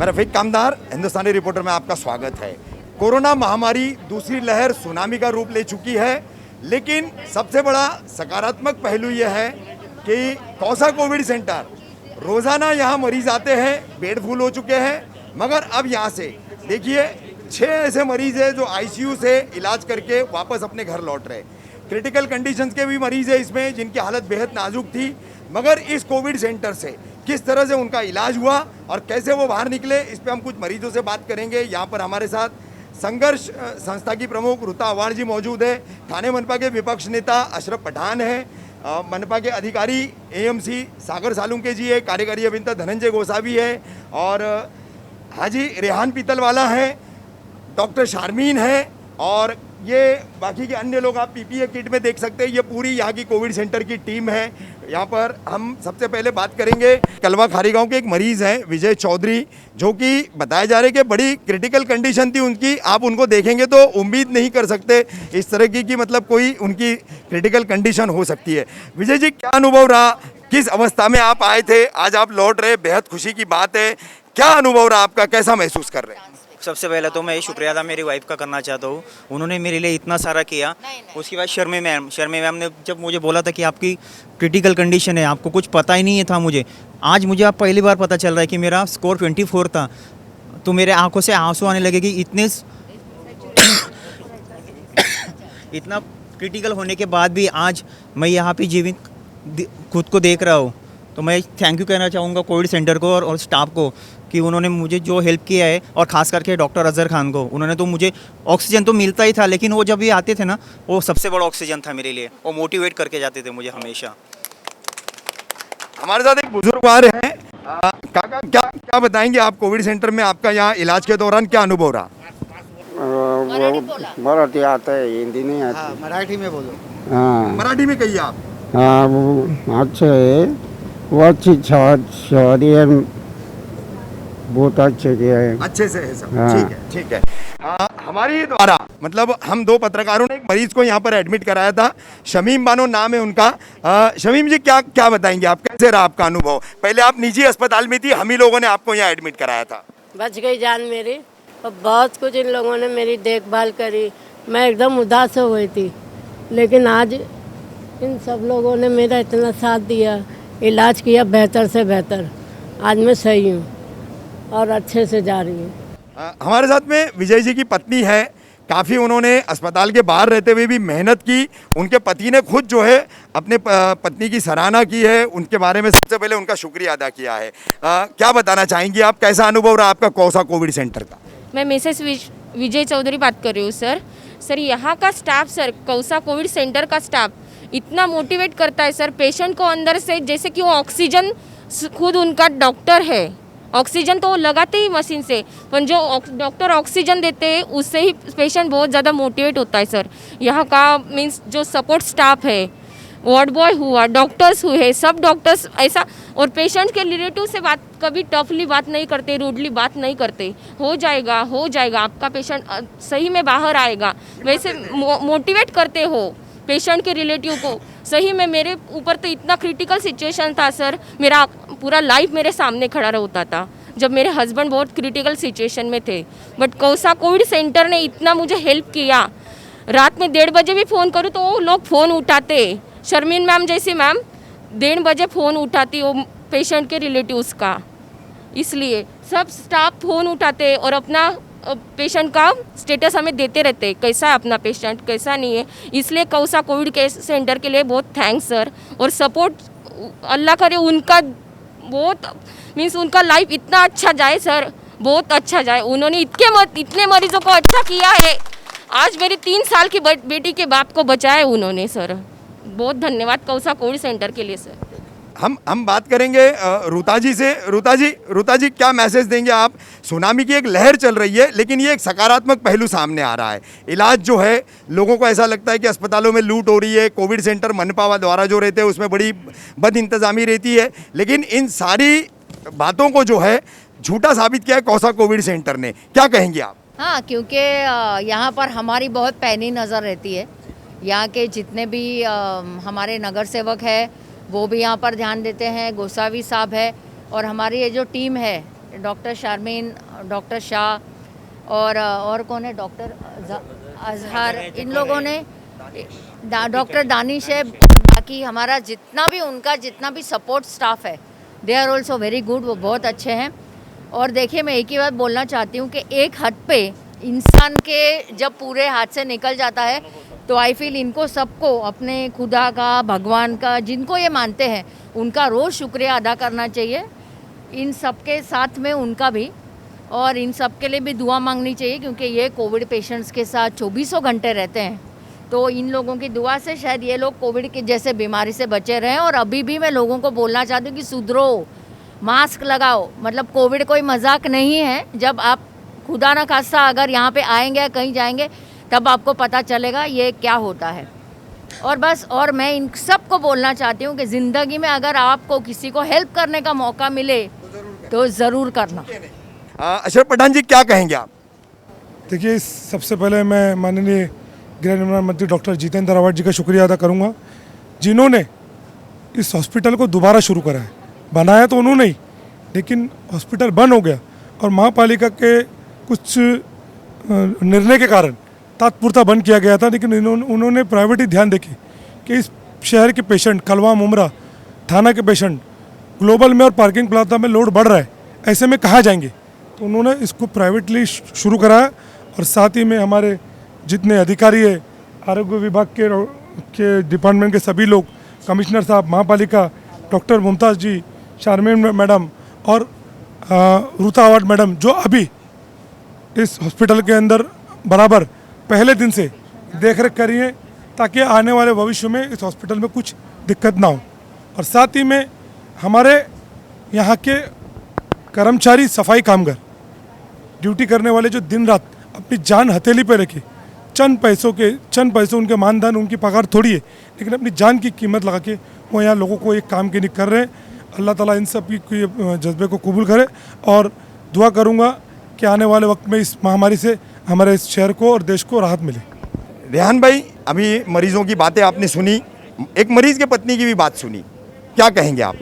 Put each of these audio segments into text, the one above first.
मैं रफीक कामदार, हिंदुस्तानी रिपोर्टर में आपका स्वागत है। कोरोना महामारी दूसरी लहर सुनामी का रूप ले चुकी है, लेकिन सबसे बड़ा सकारात्मक पहलू यह है कि कौसा कोविड सेंटर, रोज़ाना यहाँ मरीज आते हैं, बेड फुल हो चुके हैं। मगर अब यहाँ से देखिए 6 ऐसे मरीज हैं जो आईसीयू से इलाज करके वापस अपने घर लौट रहे। क्रिटिकल कंडीशंस के भी मरीज हैं इसमें जिनकी हालत बेहद नाजुक थी। मगर इस कोविड सेंटर से किस तरह से उनका इलाज हुआ और कैसे वो बाहर निकले, इस पे हम कुछ मरीजों से बात करेंगे। यहाँ पर हमारे साथ संघर्ष संस्था की प्रमुख रुता अवान जी मौजूद है, थाने मनपा के विपक्ष नेता अशरफ पठान है, मनपा के अधिकारी एएमसी सागर सालुंके जी है, कार्यकारी अभियंता धनंजय गोसावी है और हाजी रेहान पीतलवाला है, डॉक्टर शारमीन है और ये बाकी के अन्य लोग आप पीपीई किट में देख सकते हैं। ये पूरी यहाँ की कोविड सेंटर की टीम है। यहाँ पर हम सबसे पहले बात करेंगे कलवा खारी गांव के एक मरीज़ हैं विजय चौधरी, जो कि बताया जा रहा है कि बड़ी क्रिटिकल कंडीशन थी उनकी। आप उनको देखेंगे तो उम्मीद नहीं कर सकते इस तरह की मतलब कोई उनकी क्रिटिकल कंडीशन हो सकती है। विजय जी, क्या अनुभव रहा, किस अवस्था में आप आए थे, आज आप लौट रहे, बेहद खुशी की बात है। क्या अनुभव रहा आपका, कैसा महसूस कर रहे हैं? सबसे पहले तो मैं शुक्रिया अदा मेरी वाइफ का करना चाहता हूँ, उन्होंने मेरे लिए इतना सारा किया। उसके बाद शर्मी मैम ने जब मुझे बोला था कि आपकी क्रिटिकल कंडीशन है, आपको कुछ पता ही नहीं था मुझे, आज मुझे आप पहली बार पता चल रहा है कि मेरा स्कोर 24 था। तो मेरे आंखों से आंसू आने लगे कि इतना क्रिटिकल होने के बाद भी आज मैं यहाँ पे जीवित खुद को देख रहा हूँ। तो मैं थैंक यू कहना चाहूँगा कोविड सेंटर को और स्टाफ को कि उन्होंने मुझे जो हेल्प किया है, और ख़ास करके डॉक्टर अजहर खान को। उन्होंने तो मुझे ऑक्सीजन तो मिलता ही था, लेकिन वो जब भी आते थे ना, वो सबसे बड़ा ऑक्सीजन था मेरे लिए। वो मोटिवेट करके जाते थे मुझे हमेशा। हमारे साथ एक बुजुर्ग आ रहे हैं। काका, क्या बताएंगे आप, कोविड सेंटर में आपका यहाँ इलाज के दौरान क्या अनुभव रहा? मराठी आता है, हिंदी नहीं आती। हाँ, मराठी में बोलो। हाँ मराठी में कहिए आप। हाँ, वो अच्छा है, वो अच्छी शादी है, बहुत अच्छे किया है, अच्छे से है सब। हाँ। ठीक है। हमारी द्वारा मतलब हम 2 पत्रकारों ने एक मरीज को यहाँ पर एडमिट कराया था। शमीम बानो नाम है उनका। शमीम जी, क्या बताएंगे आप, कैसे रहा आपका अनुभव? पहले आप निजी अस्पताल में थी, हम ही लोगों ने आपको यहाँ एडमिट कराया था। बच गई जान मेरी, और बहुत कुछ इन लोगों ने मेरी देखभाल करी। मैं एकदम उदास हो गई थी, लेकिन आज इन सब लोगों ने मेरा इतना साथ दिया, इलाज किया बेहतर से बेहतर। आज मैं सही हूँ और अच्छे से जा रही हूँ। हमारे साथ में विजय जी की पत्नी है। काफ़ी उन्होंने अस्पताल के बाहर रहते हुए भी मेहनत की। उनके पति ने खुद जो है अपने पत्नी की सराहना की है, उनके बारे में सबसे पहले उनका शुक्रिया अदा किया है। क्या बताना चाहेंगी आप, कैसा अनुभव रहा आपका कौसा कोविड सेंटर का? मैं मिसेस विजय चौधरी बात कर रही हूँ सर। यहाँ का staff sir, Kausa covid centre का स्टाफ इतना मोटिवेट करता है सर पेशेंट को अंदर से, जैसे कि वो ऑक्सीजन खुद उनका डॉक्टर है, ऑक्सीजन तो वो लगाते ही मशीन से, पर जो डॉक्टर ऑक्सीजन देते हैं उससे ही पेशेंट बहुत ज़्यादा मोटिवेट होता है सर। यहाँ का मीन्स जो सपोर्ट स्टाफ है, वार्ड बॉय हुआ, डॉक्टर्स हुए, सब डॉक्टर्स ऐसा, और पेशेंट के रिलेटिव से बात कभी टफली बात नहीं करते, रूडली बात नहीं करते। हो जाएगा आपका पेशेंट सही में बाहर आएगा, वैसे मोटिवेट करते हो पेशेंट के रिलेटिव को। सही में मेरे ऊपर तो इतना क्रिटिकल सिचुएशन था सर, मेरा पूरा लाइफ मेरे सामने खड़ा होता था जब मेरे हस्बैंड बहुत क्रिटिकल सिचुएशन में थे। बट कौसा कोविड सेंटर ने इतना मुझे हेल्प किया। रात में 1:30 बजे भी फ़ोन करूँ तो वो लोग फ़ोन उठाते। शर्मीन मैम जैसी मैम 1:30 बजे फ़ोन उठाती वो पेशेंट के रिलेटिव्स का, इसलिए सब स्टाफ फ़ोन उठाते और अपना पेशेंट का स्टेटस हमें देते रहते, कैसा है अपना पेशेंट, कैसा नहीं है। इसलिए कौसा कोविड केयर सेंटर के लिए बहुत थैंक्स सर, और सपोर्ट अल्लाह करे उनका बहुत मीन्स उनका लाइफ इतना अच्छा जाए सर, बहुत अच्छा जाए। उन्होंने इतने मरीजों को अच्छा किया है। आज मेरी 3 साल की बेटी के बाप को बचाया उन्होंने सर। बहुत धन्यवाद कौसा कोविड सेंटर के लिए सर। हम बात करेंगे रुता जी से। रुता जी, क्या मैसेज देंगे आप? सुनामी की एक लहर चल रही है, लेकिन ये एक सकारात्मक पहलू सामने आ रहा है। इलाज जो है, लोगों को ऐसा लगता है कि अस्पतालों में लूट हो रही है, कोविड सेंटर मनपा द्वारा जो रहते हैं उसमें बड़ी बद इंतज़ामी रहती है, लेकिन इन सारी बातों को जो है झूठा साबित किया है कौसा कोविड सेंटर ने। क्या कहेंगे आप? हाँ, क्योंकि यहाँ पर हमारी बहुत पैनी नज़र रहती है। यहाँ के जितने भी हमारे नगर सेवक है वो भी यहाँ पर ध्यान देते हैं, गोसावी साहब है, और हमारी ये जो टीम है डॉक्टर शारमीन, डॉक्टर शाह और कौन है, डॉक्टर अजहर, इन लोगों ने, डॉक्टर दानिश है, बाकी हमारा जितना भी सपोर्ट स्टाफ है, they are also very good, वो बहुत अच्छे हैं। और देखिए, मैं एक ही बात बोलना चाहती हूँ कि एक हद पे इंसान के जब पूरे हाथ से निकल जाता है तो आई फील इनको सबको अपने खुदा का, भगवान का, जिनको ये मानते हैं, उनका रोज़ शुक्रिया अदा करना चाहिए। इन सब के साथ में उनका भी, और इन सब के लिए भी दुआ मांगनी चाहिए, क्योंकि ये कोविड पेशेंट्स के साथ 24 घंटे रहते हैं। तो इन लोगों की दुआ से शायद ये लोग कोविड के जैसे बीमारी से बचे रहें। और अभी भी मैं लोगों को बोलना चाहती हूँ कि सुधरो, मास्क लगाओ। मतलब कोविड कोई मजाक नहीं है। जब आप खुदा ना खास्ता अगर यहाँ पे आएंगे, कहीं जाएंगे, तब आपको पता चलेगा ये क्या होता है। और बस, और मैं इन सबको बोलना चाहती हूँ कि ज़िंदगी में अगर आपको किसी को हेल्प करने का मौका मिले तो ज़रूर करना। अशरफ पठान जी, क्या कहेंगे आप? देखिए, सबसे पहले मैं माननीय गृह निर्माण मंत्री डॉक्टर जितेंद्र आवाड जी का शुक्रिया अदा करूंगा, जिन्होंने इस हॉस्पिटल को दोबारा शुरू करा है। बनाया तो उन्होंने ही, लेकिन हॉस्पिटल बंद हो गया और महापालिका के कुछ निर्णय के कारण तात्पुरता बंद किया गया था। लेकिन उन्होंने प्राइवेट ही ध्यान देके कि इस शहर के पेशेंट, कलवा मुमरा थाना के पेशेंट ग्लोबल में और पार्किंग प्लाजा में लोड बढ़ रहा है, ऐसे में कहाँ जाएंगे, तो उन्होंने इसको प्राइवेटली शुरू कराया। और साथ ही में हमारे जितने अधिकारी है, आरोग्य विभाग के डिपार्टमेंट के सभी लोग, कमिश्नर साहब, महापालिका, डॉक्टर मुमताज़ जी, शारमीन मैडम और रूता आवाड मैडम, जो अभी इस हॉस्पिटल के अंदर बराबर पहले दिन से देख रेख करी है, ताकि आने वाले भविष्य में इस हॉस्पिटल में कुछ दिक्कत ना हो। और साथ ही में हमारे यहाँ के कर्मचारी, सफाई कामगार, ड्यूटी करने वाले, जो दिन रात अपनी जान हथेली पे रखे, चंद पैसों उनके मानधन, उनकी पगार थोड़ी है, लेकिन अपनी जान की कीमत लगा के वो यहाँ लोगों को एक काम के लिए कर रहे हैं। अल्लाह ताला इन सब की जज्बे को कबूल करे। और दुआ करूँगा कि आने वाले वक्त में इस महामारी से हमारे इस शहर को और देश को राहत मिले। रेहान भाई, अभी मरीजों की बातें आपने सुनी, एक मरीज के पत्नी की भी बात सुनी, क्या कहेंगे आप?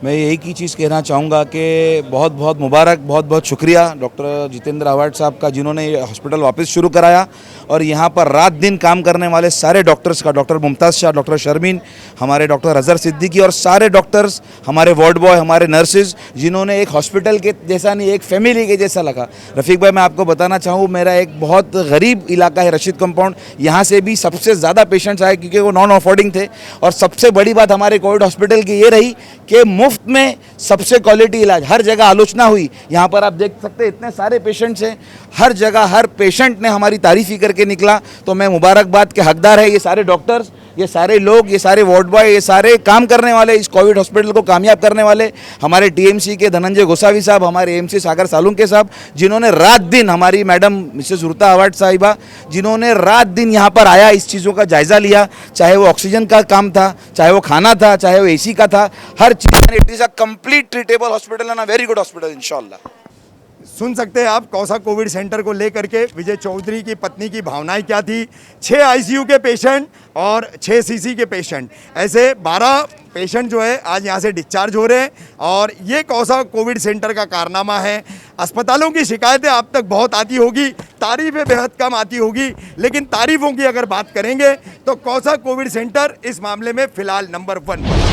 मैं एक ही चीज़ कहना चाहूँगा कि बहुत बहुत मुबारक, बहुत बहुत शुक्रिया डॉक्टर जितेंद्र आवाड साहब का, जिन्होंने ये हॉस्पिटल वापस शुरू कराया। और यहाँ पर रात दिन काम करने वाले सारे डॉक्टर्स का, डॉक्टर मुमताज़ शाह, डॉक्टर शर्मीन, हमारे डॉक्टर अजहर सिद्दीकी और सारे डॉक्टर्स, हमारे वार्ड बॉय, हमारे नर्सेज, जिन्होंने एक हॉस्पिटल के जैसा नहीं, एक फैमिली के जैसा लगा। रफ़ीक भाई, मैं आपको बताना चाहूँ, मेरा एक बहुत गरीब इलाका है रशीद कंपाउंड, यहाँ से भी सबसे ज़्यादा पेशेंट्स आए क्योंकि वो नॉन अफोर्डिंग थे। और सबसे बड़ी बात हमारे कोविड हॉस्पिटल की ये रही कि मुफ्त में सबसे क्वालिटी इलाज, हर जगह आलोचना हुई। यहाँ पर आप देख सकते हैं इतने सारे पेशेंट्स हैं, हर जगह हर पेशेंट ने हमारी तारीफ ही करके निकला। तो मैं मुबारकबाद के हकदार है ये सारे डॉक्टर्स, ये सारे लोग, ये सारे वार्ड बॉय, ये सारे काम करने वाले, इस कोविड हॉस्पिटल को कामयाब करने वाले, हमारे टीएमसी के धनंजय गोसावी साहब, हमारे एमसी सागर सालुंके साहब, जिन्होंने रात दिन, हमारी मैडम मिसेस रूता आवाड साहिबा, जिन्होंने रात दिन यहाँ पर आया, इस चीज़ों का जायज़ा लिया, चाहे वो ऑक्सीजन का काम था, चाहे वो खाना था, चाहे वो एसी का था, हर चीज़। It is a complete treatable hospital and a very good hospital इंशाल्लाह। सुन सकते हैं आप कौसा कोविड सेंटर को लेकर के विजय चौधरी की पत्नी की भावनाएं क्या थी। 6 आईसीयू के पेशेंट और 6 सीसी के पेशेंट, ऐसे 12 पेशेंट जो है आज यहाँ से डिस्चार्ज हो रहे हैं। और ये कौसा कोविड सेंटर का कारनामा है। अस्पतालों की शिकायतें आप तक बहुत आती होगी, तारीफें बेहद कम आती होगी, लेकिन तारीफों की अगर बात करेंगे तो कौसा कोविड सेंटर इस मामले में फिलहाल नंबर 1 पर।